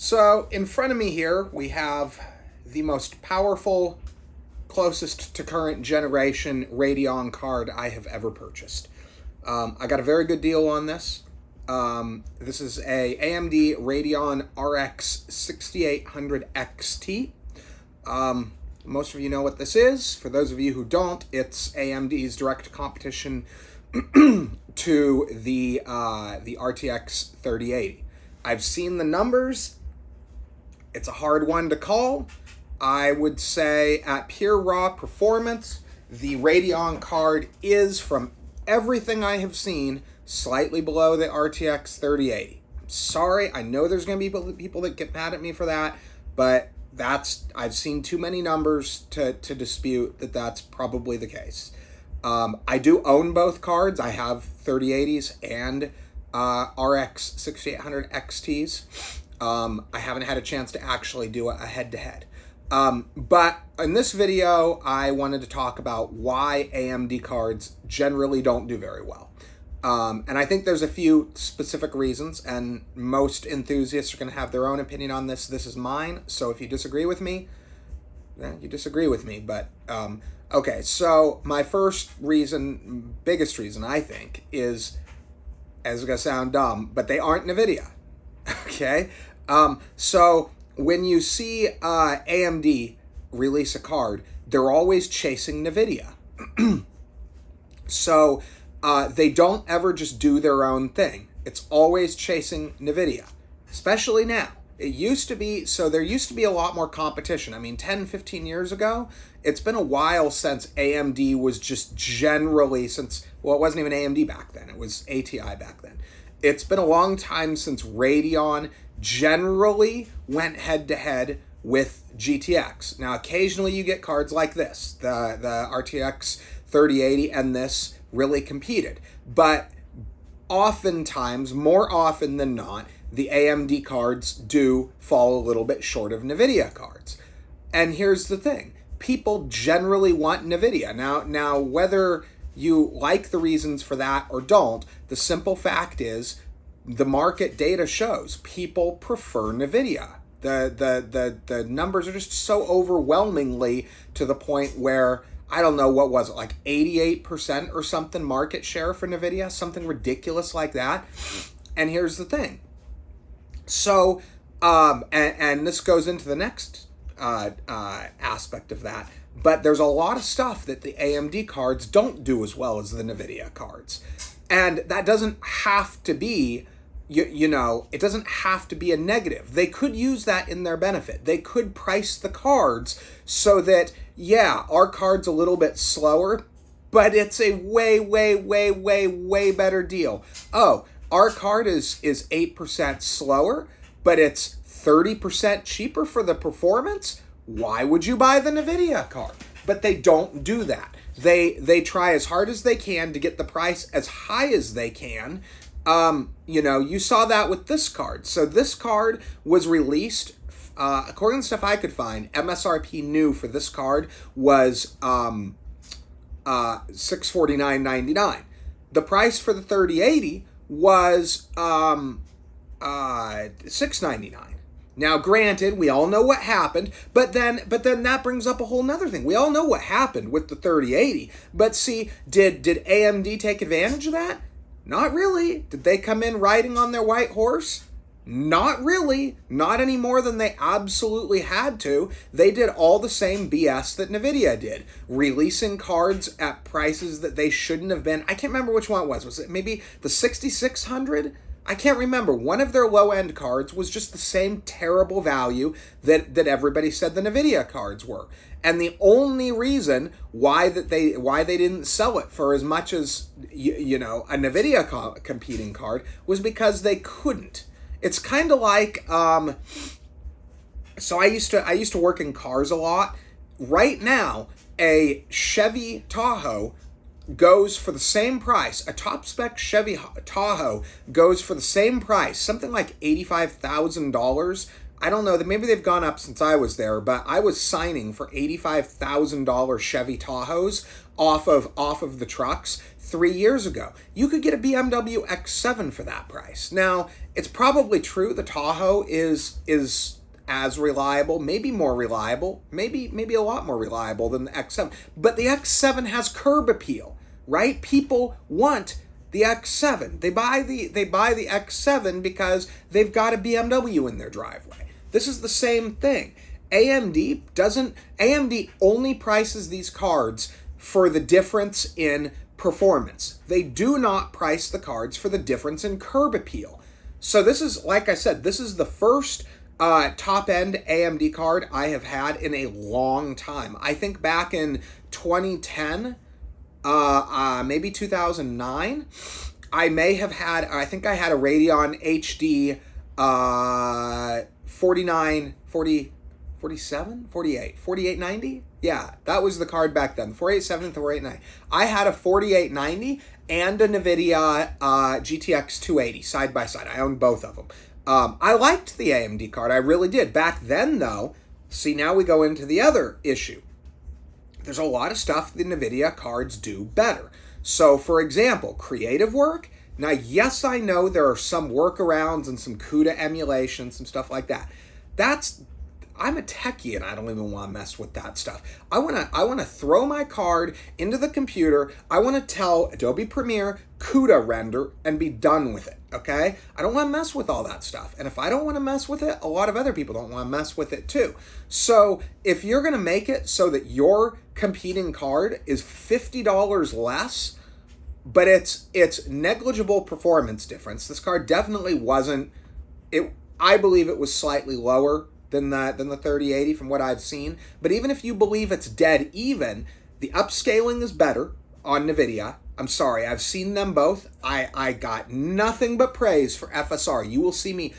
So in front of me here, we have the most powerful, closest to current generation Radeon card I have ever purchased. I got a very good deal on this. This is a AMD Radeon RX 6800 XT. Most of you know what this is. For those of you who don't, it's AMD's direct competition to the RTX 3080. I've seen the numbers. It's a hard one to call. I would say at pure raw performance, the Radeon card is, from everything I have seen, slightly below the RTX 3080. I'm sorry, I know there's going to be people that get mad at me for that, but I've seen too many numbers to dispute that that's probably the case. I do own both cards. I have 3080s and RX 6800 XTs. I haven't had a chance to actually do a head-to-head. But in this video, I wanted to talk about why AMD cards generally don't do very well. And I think there's a few specific reasons, and most enthusiasts are going to have their own opinion on this. This is mine, so if you disagree with me, you disagree with me. But, okay, so my first reason, biggest reason, I think, is, it's going to sound dumb, but they aren't Nvidia. Okay, so when you see AMD release a card, they're always chasing Nvidia. So they don't ever just do their own thing. It's always chasing Nvidia, especially now. It used to be, so there used to be a lot more competition. I mean, 10, 15 years ago, it's been a while since AMD was just generally, well, it wasn't even AMD back then. It was ATI back then. It's been a long time since Radeon generally went head-to-head with GTX. Now, occasionally you get cards like this. The RTX 3080 and this really competed. But oftentimes, more often than not, the AMD cards do fall a little bit short of Nvidia cards. And here's the thing. People generally want Nvidia. Now whether you like the reasons for that or don't, the simple fact is the market data shows people prefer Nvidia. The numbers are just so overwhelmingly to the point where, I don't know, what was it, like 88% or something market share for Nvidia, something ridiculous like that. And here's the thing. So, and this goes into the next aspect of that, but there's a lot of stuff that the AMD cards don't do as well as the Nvidia cards. And that doesn't have to be, it doesn't have to be a negative. They could use that in their benefit. They could price the cards so that, yeah, our card's a little bit slower, but it's a way, way, way, way, way better deal. Oh, our card is 8% slower, but it's 30% cheaper for the performance. Why would you buy the Nvidia card? But they don't do that. They try as hard as they can to get the price as high as they can. You saw that with this card. So this card was released, according to stuff I could find, MSRP new for this card was $649.99. The price for the 3080 was $699. Now, granted, we all know what happened, but then that brings up a whole nother thing. We all know what happened with the 3080, but see, did AMD take advantage of that? Not really. Did they come in riding on their white horse? Not really. Not any more than they absolutely had to. They did all the same BS that Nvidia did, releasing cards at prices that they shouldn't have been. I can't remember which one it was. Was it maybe the 6600? I can't remember. One of their low-end cards was just the same terrible value that everybody said the Nvidia cards were. And the only reason why they didn't sell it for as much as a Nvidia competing card was because they couldn't. It's kind of like so I used to work in cars a lot. Right now, a Chevy Tahoe goes for the same price. A top spec Chevy Tahoe goes for the same price, something like $85,000. I don't know, that maybe they've gone up since I was there, but I was signing for $85,000 Chevy Tahoes off of the trucks 3 years ago. You could get a BMW X7 for that price. Now, It's probably true the Tahoe is as reliable, maybe more reliable, maybe a lot more reliable than the X7. But the X7 has curb appeal, right? People want the X7. They buy the X7 because they've got a BMW in their driveway. This is the same thing. AMD only prices these cards for the difference in performance. They do not price the cards for the difference in curb appeal. So this is, like I said, this is the first top-end AMD card I have had in a long time. I think back in 2010, maybe 2009, I think I had a Radeon HD 4890? Yeah, that was the card back then, 487 and 489. I had a 4890 and a Nvidia GTX 280 side by side. I owned both of them. I liked the AMD card, I really did. Back then, though, see, now we go into the other issue. There's a lot of stuff the Nvidia cards do better. So, for example, creative work. Now, yes, I know there are some workarounds and some CUDA emulation, some stuff like that. I'm a techie and I don't even want to mess with that stuff. I want to throw my card into the computer. I want to tell Adobe Premiere CUDA render and be done with it, okay? I don't want to mess with all that stuff. And if I don't want to mess with it, a lot of other people don't want to mess with it too. So if you're going to make it so that your competing card is $50 less, but it's negligible performance difference. This card definitely wasn't, I believe it was slightly lower than the 3080 from what I've seen. But even if you believe it's dead even, the upscaling is better on Nvidia. I'm sorry, I've seen them both. I got nothing but praise for FSR. You will see me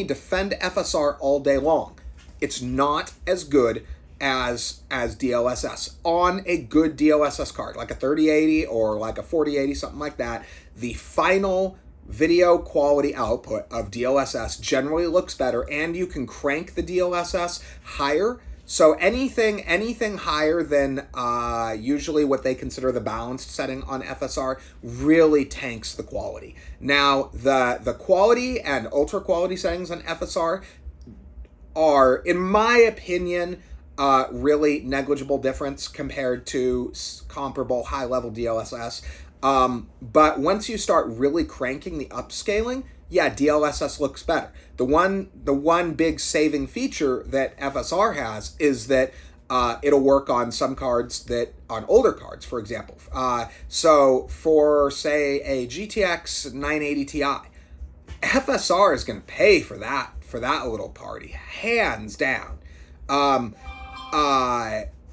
defend FSR all day long. It's not as good as DLSS. On a good DLSS card, like a 3080 or like a 4080, something like that, the final video quality output of DLSS generally looks better, and you can crank the DLSS higher. So anything higher than usually what they consider the balanced setting on FSR really tanks the quality. Now, the quality and ultra quality settings on FSR are, in my opinion, really negligible difference compared to comparable high-level DLSS. But once you start really cranking the upscaling, yeah, DLSS looks better. The one big saving feature that FSR has is that it'll work on some cards on older cards, for example. So for, say, a GTX 980 Ti, FSR is going to pay for that little party, hands down.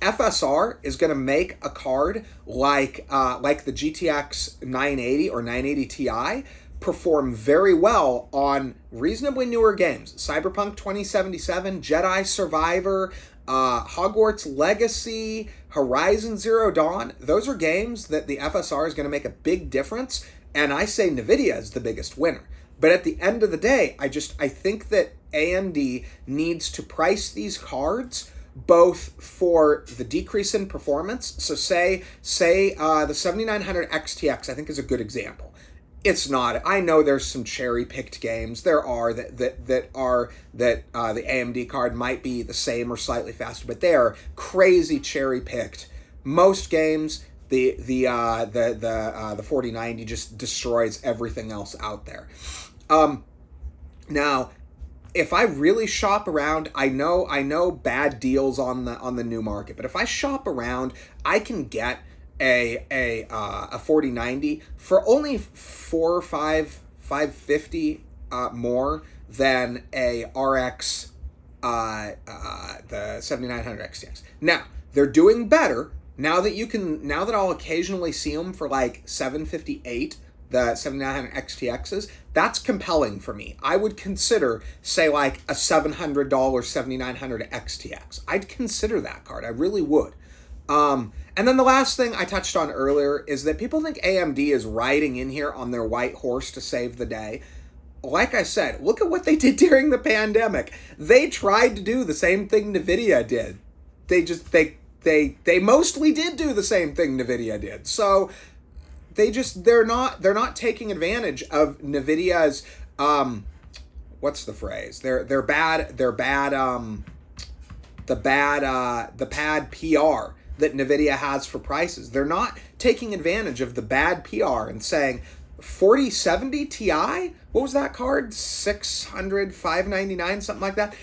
FSR is going to make a card like the GTX 980 or 980 Ti perform very well on reasonably newer games. Cyberpunk 2077, Jedi Survivor, Hogwarts Legacy, Horizon Zero Dawn. Those are games that the FSR is going to make a big difference, and I say Nvidia is the biggest winner. But at the end of the day, I think that AMD needs to price these cards both for the decrease in performance. So say the 7900 XTX, I think, is a good example. It's not. I know there's some cherry-picked games. There are that the AMD card might be the same or slightly faster, but they are crazy cherry-picked. Most games, the 4090 just destroys everything else out there. Now, if I really shop around, I know bad deals on the new market, but if I shop around, I can get a 4090 for only $4 or $550 more than a RX the 7900 XTX. Now, they're doing better now that I'll occasionally see them for like $758, the 7900 XTXs. That's compelling for me. I would consider, say, like a $700 7900 XTX. I'd consider that card. I really would. And then the last thing I touched on earlier is that people think AMD is riding in here on their white horse to save the day. Like I said, look at what they did during the pandemic. They tried to do the same thing Nvidia did. They mostly did do the same thing Nvidia did. So they're not taking advantage of Nvidia's What's the phrase? They're bad. They're bad. The bad PR that Nvidia has for prices. They're not taking advantage of the bad PR and saying 4070 Ti. What was that card? 600, 599, something like that.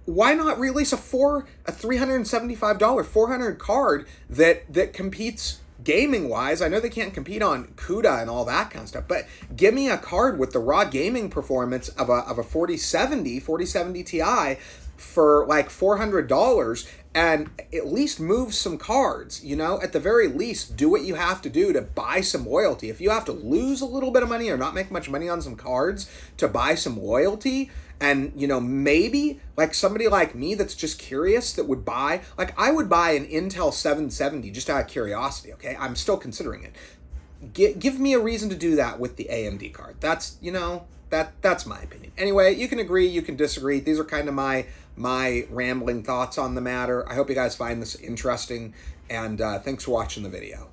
Why not release a $375 400 card that competes gaming wise? I know they can't compete on CUDA and all that kind of stuff, but give me a card with the raw gaming performance of a 4070 Ti for like $400 and at least move some cards. At the very least, do what you have to do to buy some loyalty. If you have to lose a little bit of money or not make much money on some cards to buy some loyalty, and maybe like somebody like me that's just curious that would buy, like I would buy an Intel 770 just out of curiosity. Okay, I'm still considering it. Give me a reason to do that with the AMD card. That's that's my opinion. Anyway, you can agree, you can disagree. These are kind of my rambling thoughts on the matter. I hope you guys find this interesting, and thanks for watching the video.